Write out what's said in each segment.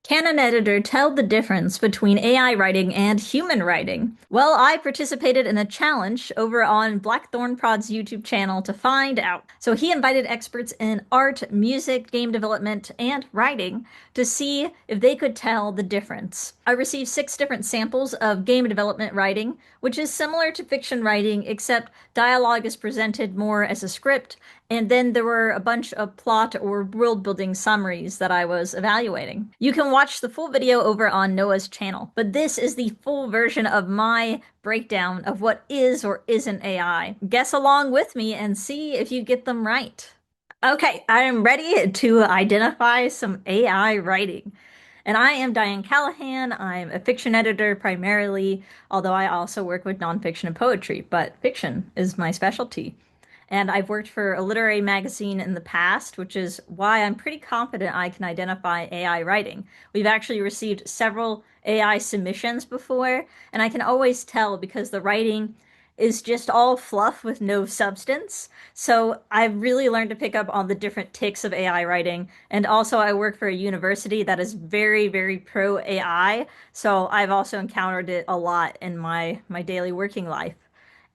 Can an editor tell the difference between AI writing and human writing? Well, I participated in a challenge over on Blackthornprod's YouTube channel to find out. So he invited experts in art, music, game development, and writing to see if they could tell the difference. I received 6 different samples of game development writing, which is similar to fiction writing, except dialogue is presented more as a script, and then there were a bunch of plot or world building summaries that I was evaluating. You can watch the full video over on Noah's channel, but this is the full version of my breakdown of what is or isn't AI. Guess along with me and see if you get them right. Okay, I am ready to identify some AI writing. And I am Diane Callahan. I'm a fiction editor primarily, although I also work with nonfiction and poetry, but fiction is my specialty. And I've worked for a literary magazine in the past, which is why I'm pretty confident I can identify AI writing. We've actually received several AI submissions before, and I can always tell because the writing is just all fluff with no substance. So I've really learned to pick up on the different ticks of AI writing. And also I work for a university that is very, very pro AI. So I've also encountered it a lot in my daily working life.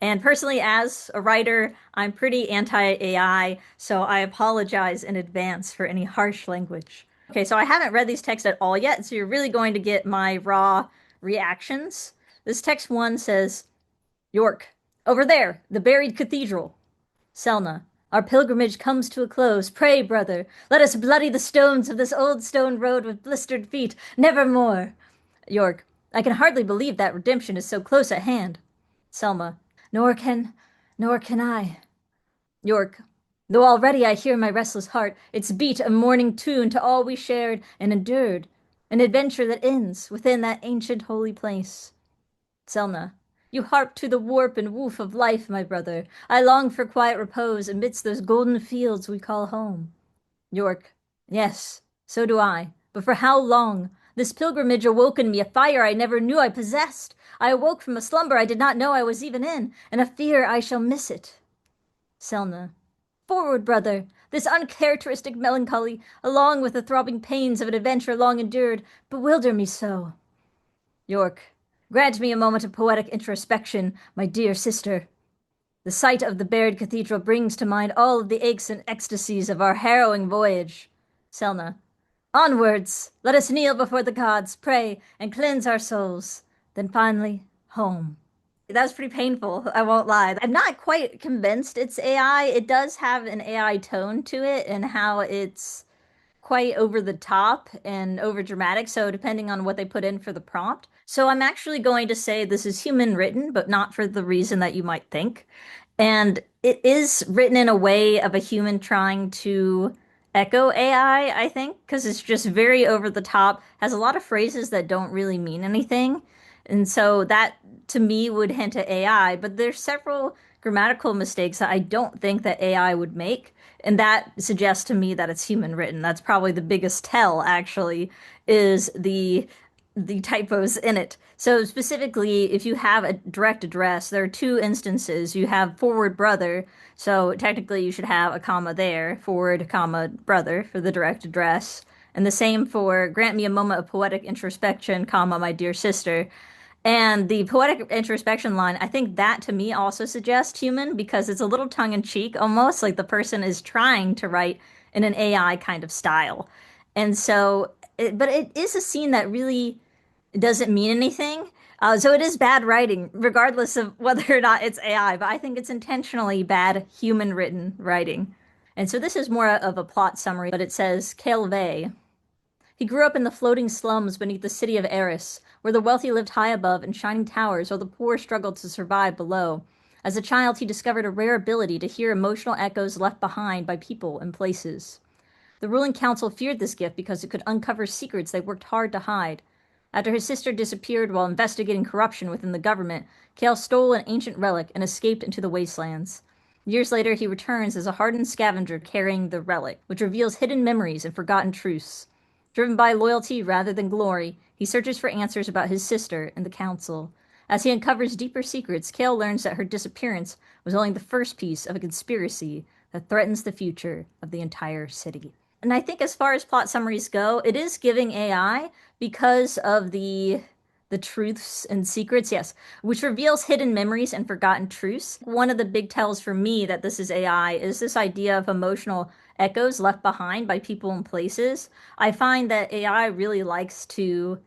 And personally, as a writer, I'm pretty anti-AI, so I apologize in advance for any harsh language. Okay, so I haven't read these texts at all yet, so you're really going to get my raw reactions. This text one says, York, over there, the buried cathedral. Selna, our pilgrimage comes to a close. Pray, brother, let us bloody the stones of this old stone road with blistered feet, nevermore. York, I can hardly believe that redemption is so close at hand. Selma, nor can, nor can I. York, though already I hear my restless heart, its beat a morning tune to all we shared and endured, an adventure that ends within that ancient holy place. Selna, you harp to the warp and woof of life, my brother. I long for quiet repose amidst those golden fields we call home. York, yes, so do I. But for how long? This pilgrimage awoke in me a fire I never knew I possessed. I awoke from a slumber I did not know I was even in, and a fear I shall miss it. Selna, forward, brother! This uncharacteristic melancholy, along with the throbbing pains of an adventure long endured, bewilder me so. York, grant me a moment of poetic introspection, my dear sister. The sight of the buried cathedral brings to mind all of the aches and ecstasies of our harrowing voyage. Selna, onwards! Let us kneel before the gods, pray, and cleanse our souls. Then finally, home. That was pretty painful, I won't lie. I'm not quite convinced it's AI. It does have an AI tone to it and how it's quite over the top and over dramatic. So depending on what they put in for the prompt. So I'm actually going to say this is human written, but not for the reason that you might think. And it is written in a way of a human trying to echo AI, I think, because it's just very over the top, has a lot of phrases that don't really mean anything. And so that to me would hint at AI, but there's several grammatical mistakes that I don't think that AI would make. And that suggests to me that it's human written. That's probably the biggest tell, actually, is the typos in it. So specifically, if you have a direct address, there are 2 instances. You have forward brother, so technically you should have a comma there, forward comma brother for the direct address. And the same for grant me a moment of poetic introspection, comma, my dear sister. And the poetic introspection line, I think that to me also suggests human because it's a little tongue in cheek, almost like the person is trying to write in an AI kind of style. And so, but it is a scene that really doesn't mean anything. So it is bad writing, regardless of whether or not it's AI, but I think it's intentionally bad human written writing. And so this is more of a plot summary, but it says Kelve. He grew up in the floating slums beneath the city of Eris, where the wealthy lived high above in shining towers while the poor struggled to survive below. As a child, he discovered a rare ability to hear emotional echoes left behind by people and places. The ruling council feared this gift because it could uncover secrets they worked hard to hide. After his sister disappeared while investigating corruption within the government, Kale stole an ancient relic and escaped into the wastelands. Years later, he returns as a hardened scavenger carrying the relic, which reveals hidden memories and forgotten truths. Driven by loyalty rather than glory, he searches for answers about his sister and the council. As he uncovers deeper secrets, Kale learns that her disappearance was only the first piece of a conspiracy that threatens the future of the entire city. And I think as far as plot summaries go, it is giving AI because of the truths and secrets, yes, which reveals hidden memories and forgotten truths. One of the big tells for me that this is AI is this idea of emotional echoes left behind by people and places. I find that AI really likes to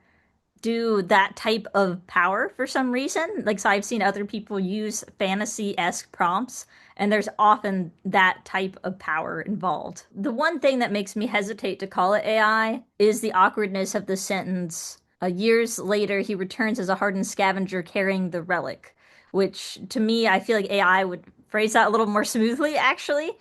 do that type of power for some reason. Like, so I've seen other people use fantasy-esque prompts, and there's often that type of power involved. The one thing that makes me hesitate to call it AI is the awkwardness of the sentence. Years later, he returns as a hardened scavenger carrying the relic, which to me, I feel like AI would phrase that a little more smoothly, actually.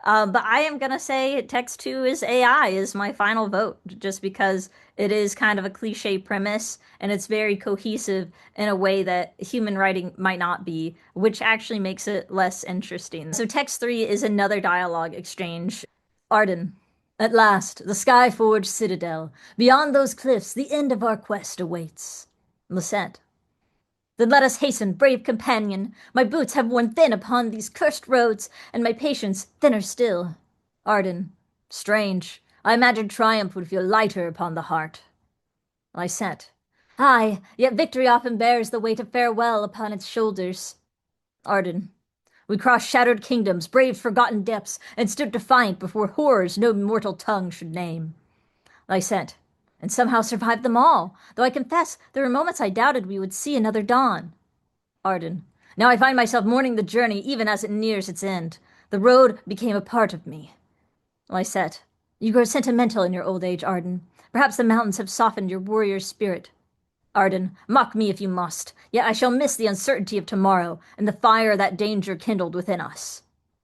But I am gonna say Text 2 is AI is my final vote, just because it is kind of a cliche premise and it's very cohesive in a way that human writing might not be, which actually makes it less interesting. So Text 3 is another dialogue exchange. Arden. At last, the sky-forged citadel. Beyond those cliffs, the end of our quest awaits. Lisette. Then let us hasten, brave companion. My boots have worn thin upon these cursed roads, and my patience thinner still. Arden. Strange. I imagined triumph would feel lighter upon the heart. Lysette. Aye, yet victory often bears the weight of farewell upon its shoulders. Arden. We crossed shattered kingdoms, braved forgotten depths, and stood defiant before horrors no mortal tongue should name. Lysette. And somehow survived them all, though I confess there were moments I doubted we would see another dawn. Arden. Now I find myself mourning the journey even as it nears its end. The road became a part of me. Lysette. You grow sentimental in your old age, Arden. Perhaps the mountains have softened your warrior spirit. Arden. Mock me if you must, yet I shall miss the uncertainty of tomorrow and the fire that danger kindled within us.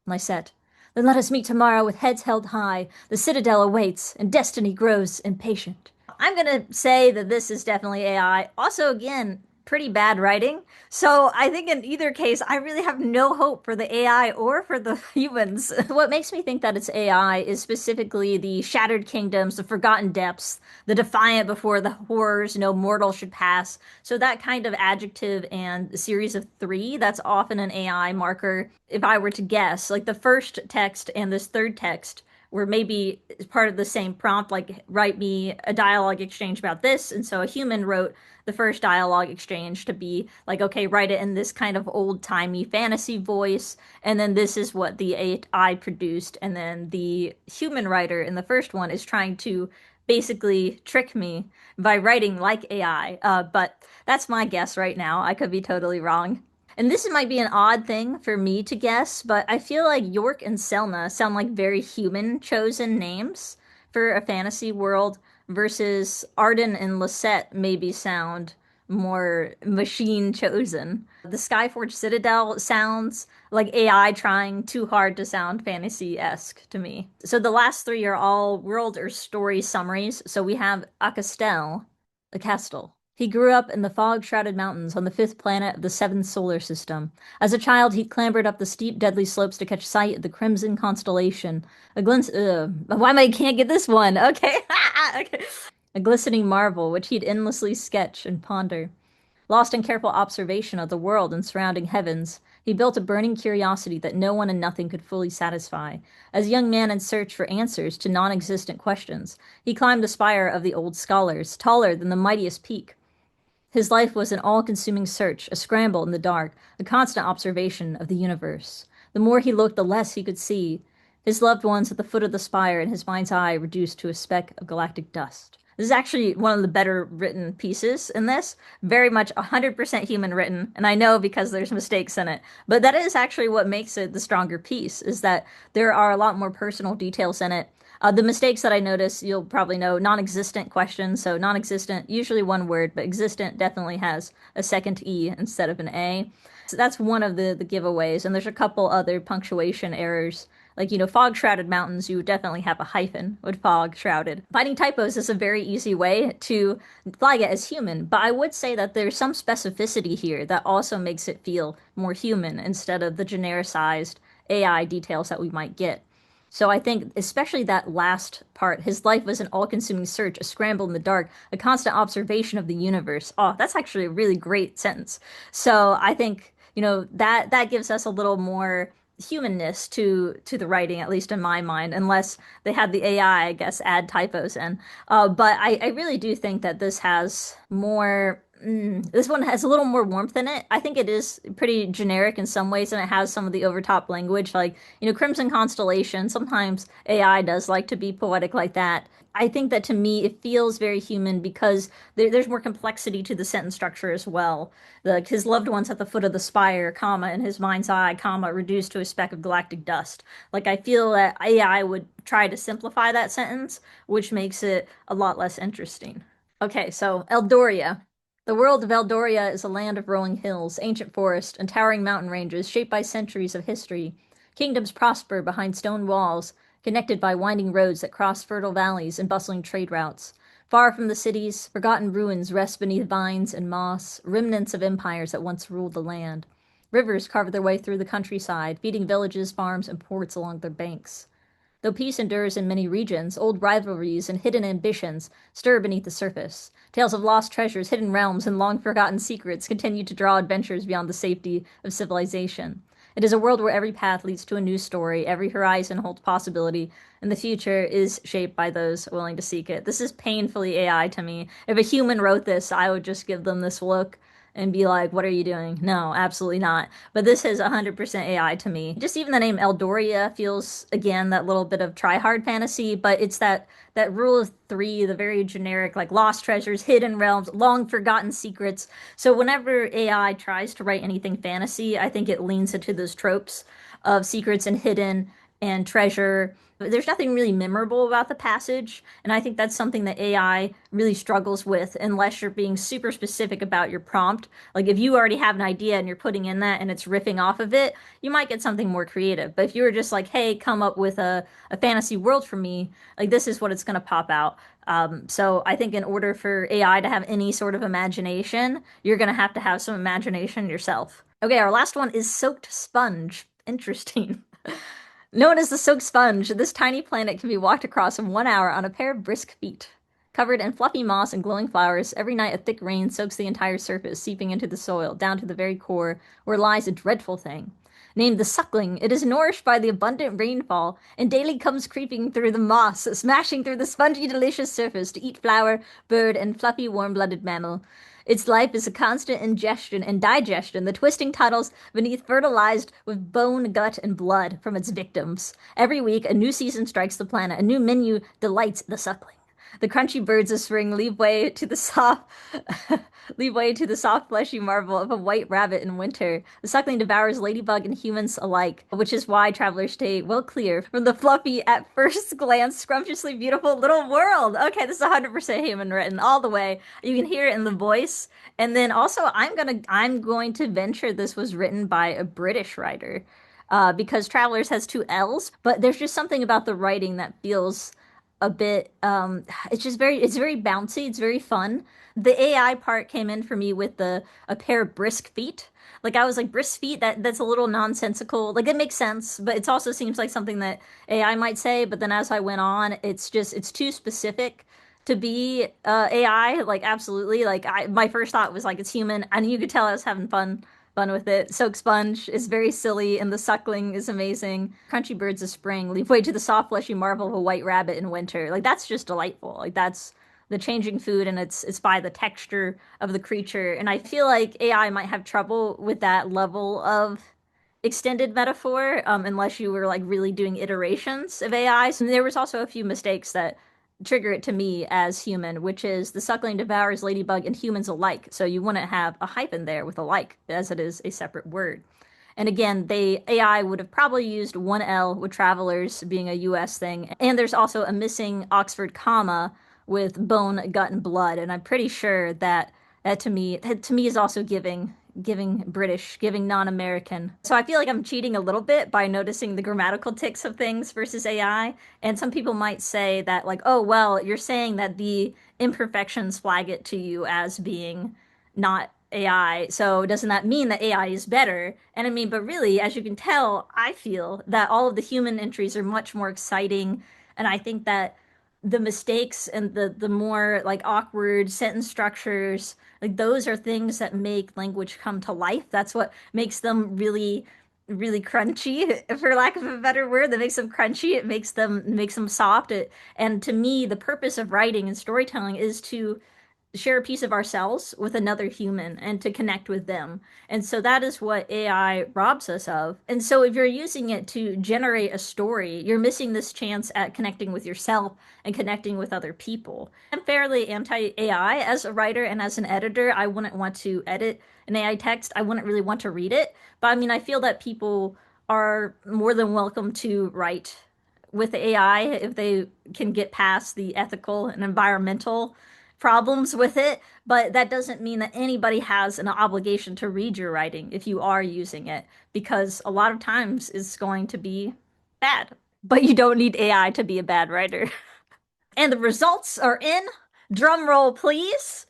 Lysette. Then let us meet tomorrow with heads held high. The citadel awaits, and destiny grows impatient. I'm gonna say that this is definitely AI. Also, again, pretty bad writing. So I think in either case, I really have no hope for the AI or for the humans. What makes me think that it's AI is specifically the shattered kingdoms, the forgotten depths, the defiant before the horrors no mortal should pass. So that kind of adjective and series of three, that's often an AI marker. If I were to guess, like the first text and this third text were maybe part of the same prompt, like write me a dialogue exchange about this. And so a human wrote the first dialogue exchange to be like, okay, write it in this kind of old timey fantasy voice. And then this is what the AI produced. And then the human writer in the first one is trying to basically trick me by writing like AI. But that's my guess right now. I could be totally wrong. And this might be an odd thing for me to guess, but I feel like York and Selma sound like very human chosen names for a fantasy world versus Arden and Lisette maybe sound more machine chosen. The Skyforge Citadel sounds like AI trying too hard to sound fantasy-esque to me. So the last three are all world or story summaries. So we have Acastel, a castle. He grew up in the fog-shrouded mountains on the fifth planet of the seventh solar system. As a child, he clambered up the steep, deadly slopes to catch sight of the crimson constellation. A glint. Why am I can't get this one? Okay. Okay. A glistening marvel which he'd endlessly sketch and ponder. Lost in careful observation of the world and surrounding heavens, he built a burning curiosity that no one and nothing could fully satisfy. As a young man in search for answers to non-existent questions, he climbed the spire of the old scholars, taller than the mightiest peak. His life was an all-consuming search, a scramble in the dark, a constant observation of the universe. The more he looked, the less he could see. His loved ones at the foot of the spire, and his mind's eye reduced to a speck of galactic dust. This is actually one of the better written pieces in this. Very much 100% human written, and I know because there's mistakes in it. But that is actually what makes it the stronger piece, is that there are a lot more personal details in it. The mistakes that I notice, you'll probably know, non-existent questions. So non-existent, usually one word, but existent definitely has a second E instead of an A. So that's one of the giveaways. And there's a couple other punctuation errors. Like, fog-shrouded mountains, you would definitely have a hyphen with fog-shrouded. Finding typos is a very easy way to flag it as human, but I would say that there's some specificity here that also makes it feel more human instead of the genericized AI details that we might get. So I think especially that last part, his life was an all-consuming search, a scramble in the dark, a constant observation of the universe. Oh, that's actually a really great sentence. So I think, that gives us a little more humanness to the writing, at least in my mind, unless they had the AI, I guess, add typos in. But I really do think that this has more. This one has a little more warmth in it. I think it is pretty generic in some ways, and it has some of the overtop language, like, Crimson Constellation. Sometimes AI does like to be poetic like that. I think that to me it feels very human because there's more complexity to the sentence structure as well. His loved ones at the foot of the spire, comma, in his mind's eye, comma, reduced to a speck of galactic dust. Like, I feel that AI would try to simplify that sentence, which makes it a lot less interesting. Okay, so Eldoria. The world of Eldoria is a land of rolling hills, ancient forests, and towering mountain ranges shaped by centuries of history. Kingdoms prosper behind stone walls, connected by winding roads that cross fertile valleys and bustling trade routes. Far from the cities, forgotten ruins rest beneath vines and moss, remnants of empires that once ruled the land. Rivers carve their way through the countryside, feeding villages, farms, and ports along their banks. Though peace endures in many regions, old rivalries and hidden ambitions stir beneath the surface. Tales of lost treasures, hidden realms, and long forgotten secrets continue to draw adventurers beyond the safety of civilization. It is a world where every path leads to a new story, every horizon holds possibility, and the future is shaped by those willing to seek it. This is painfully AI to me. If a human wrote this, I would just give them this look and be like, what are you doing? No, absolutely not. But this is 100% AI to me. Just even the name Eldoria feels, again, that little bit of try-hard fantasy, but it's that rule of three, the very generic, like lost treasures, hidden realms, long forgotten secrets. So whenever AI tries to write anything fantasy, I think it leans into those tropes of secrets and hidden and treasure. There's nothing really memorable about the passage, and I think that's something that AI really struggles with unless you're being super specific about your prompt. Like, if you already have an idea and you're putting in that and it's riffing off of it, you might get something more creative. But if you were just like, hey, come up with a fantasy world for me, like, this is what it's going to pop out. So I think in order for AI to have any sort of imagination, you're going to have some imagination yourself. Okay, our last one is soaked sponge. Interesting. Known as the soaked sponge, this tiny planet can be walked across in 1 hour on a pair of brisk feet. Covered in fluffy moss and glowing flowers, every night a thick rain soaks the entire surface, seeping into the soil, down to the very core, where lies a dreadful thing. Named the suckling, it is nourished by the abundant rainfall, and daily comes creeping through the moss, smashing through the spongy, delicious surface to eat flower, bird, and fluffy, warm-blooded mammal. Its life is a constant ingestion and digestion, the twisting tunnels beneath fertilized with bone, gut, and blood from its victims. Every week, a new season strikes the planet, a new menu delights the suckling. The crunchy birds of spring leave way to the soft, fleshy marvel of a white rabbit in winter. The suckling devours ladybug and humans alike, which is why travelers stay well clear from the fluffy, at first glance, scrumptiously beautiful little world. Okay, this is 100% human written all the way. You can hear it in the voice. And then also, I'm going to venture this was written by a British writer, because Travelers has two L's, but there's just something about the writing that feels a bit it's very bouncy, it's very fun. The AI part came in for me with the a pair of brisk feet. Like, I was like, brisk feet, that's a little nonsensical. Like, it makes sense, but it also seems like something that AI might say. But then as I went on, it's too specific to be AI. Like, absolutely. Like, my first thought was like, it's human, and you could tell I was having fun with it. Soak Sponge is very silly, and the suckling is amazing. Crunchy birds of spring leave way to the soft, fleshy marvel of a white rabbit in winter. Like, that's just delightful. Like, that's the changing food, and it's by the texture of the creature. And I feel like AI might have trouble with that level of extended metaphor, unless you were like really doing iterations of AI. So there was also a few mistakes that trigger it to me as human, which is the suckling devours ladybug and humans alike. So you wouldn't have a hyphen there with alike, as it is a separate word. And again, they AI would have probably used one L with travelers being a US thing. And there's also a missing Oxford comma with bone, gut, and blood. And I'm pretty sure that to me is also giving British, giving non-American. So I feel like I'm cheating a little bit by noticing the grammatical ticks of things versus AI. And some people might say that, like, oh, well, you're saying that the imperfections flag it to you as being not AI. So doesn't that mean that AI is better? And I mean, but really, as you can tell, I feel that all of the human entries are much more exciting. And I think that the mistakes and the more like awkward sentence structures, like, those are things that make language come to life. That's what makes them really really crunchy, for lack of a better word, that makes them crunchy. It makes them soft. And to me, the purpose of writing and storytelling is to share a piece of ourselves with another human and to connect with them. And so that is what AI robs us of. And so if you're using it to generate a story, you're missing this chance at connecting with yourself and connecting with other people. I'm fairly anti-AI as a writer and as an editor. I wouldn't want to edit an AI text. I wouldn't really want to read it. But I mean, I feel that people are more than welcome to write with AI if they can get past the ethical and environmental problems with it, but that doesn't mean that anybody has an obligation to read your writing if you are using it, because a lot of times it's going to be bad. But you don't need AI to be a bad writer. And the results are in. Drum roll, please.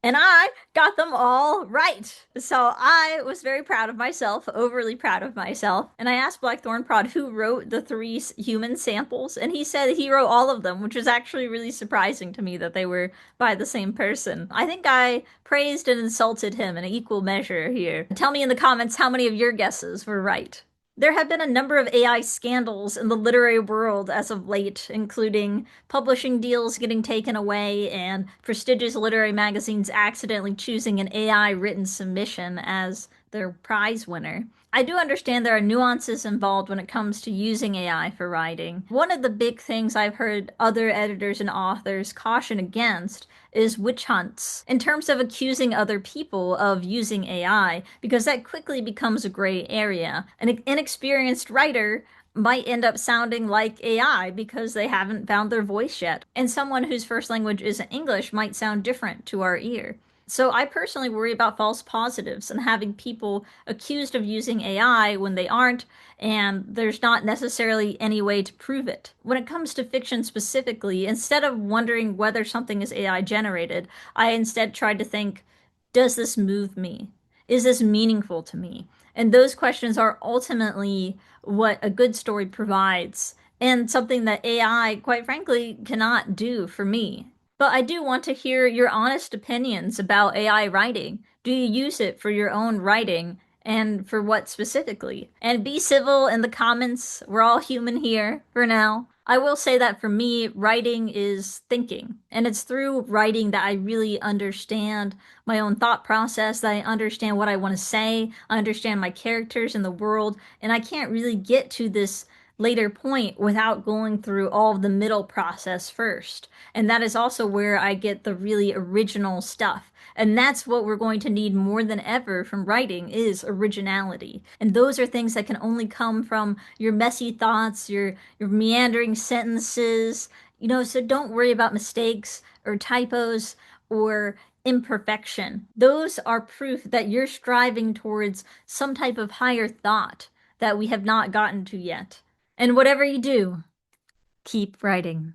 And I got them all right. So I was very proud of myself, overly proud of myself. And I asked Blackthornprod who wrote the three human samples, and he said he wrote all of them, which was actually really surprising to me that they were by the same person. I think I praised and insulted him in equal measure here. Tell me in the comments how many of your guesses were right. There have been a number of AI scandals in the literary world as of late, including publishing deals getting taken away and prestigious literary magazines accidentally choosing an AI written submission as their prize winner. I do understand there are nuances involved when it comes to using AI for writing. One of the big things I've heard other editors and authors caution against is witch hunts in terms of accusing other people of using AI, because that quickly becomes a gray area. An inexperienced writer might end up sounding like AI because they haven't found their voice yet. And someone whose first language isn't English might sound different to our ear. So I personally worry about false positives and having people accused of using AI when they aren't, and there's not necessarily any way to prove it. When it comes to fiction specifically, instead of wondering whether something is AI generated, I instead tried to think, does this move me? Is this meaningful to me? And those questions are ultimately what a good story provides, and something that AI, quite frankly, cannot do for me. But I do want to hear your honest opinions about AI writing. Do you use it for your own writing? And for what specifically? And be civil in the comments. We're all human here for now. I will say that for me, writing is thinking. And it's through writing that I really understand my own thought process, that I understand what I want to say, I understand my characters in the world, and I can't really get to this later point without going through all of the middle process first. And that is also where I get the really original stuff. And that's what we're going to need more than ever from writing is originality. And those are things that can only come from your messy thoughts, your meandering sentences, so don't worry about mistakes or typos or imperfection. Those are proof that you're striving towards some type of higher thought that we have not gotten to yet. And whatever you do, keep writing.